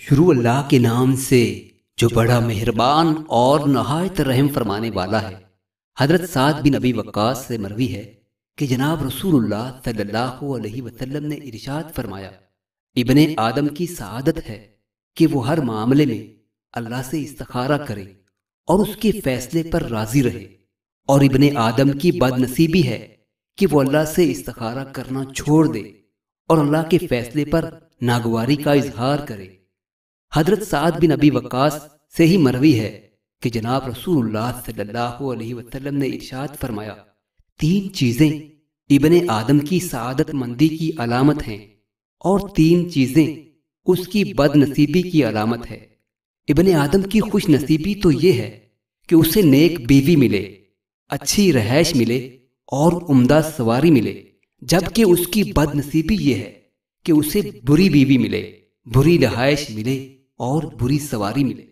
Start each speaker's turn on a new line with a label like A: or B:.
A: شروع اللہ کے نام سے جو بڑا مہربان اور نہایت رحم فرمانے والا ہے۔ حضرت سعد بن ابی وقاص سے مروی ہے کہ جناب رسول اللہ صلی اللہ علیہ وسلم نے ارشاد فرمایا، ابن آدم کی سعادت ہے کہ وہ ہر معاملے میں اللہ سے استخارہ کرے اور اس کے فیصلے پر راضی رہے، اور ابن آدم کی بد نصیبی ہے کہ وہ اللہ سے استخارہ کرنا چھوڑ دے اور اللہ کے فیصلے پر ناگواری کا اظہار کرے۔ حضرت سعد بن ابی وقاص سے ہی مروی ہے کہ جناب رسول اللہ صلی اللہ علیہ وسلم نے ارشاد فرمایا، تین چیزیں ابن آدم کی سعادت مندی کی علامت ہیں اور تین چیزیں اس کی بد نصیبی کی علامت ہے۔ ابن آدم کی خوش نصیبی تو یہ ہے کہ اسے نیک بیوی ملے، اچھی رہائش ملے اور عمدہ سواری ملے، جبکہ اس کی بد نصیبی یہ ہے کہ اسے بری بیوی ملے، بری رہائش ملے اور بری سواری ملے۔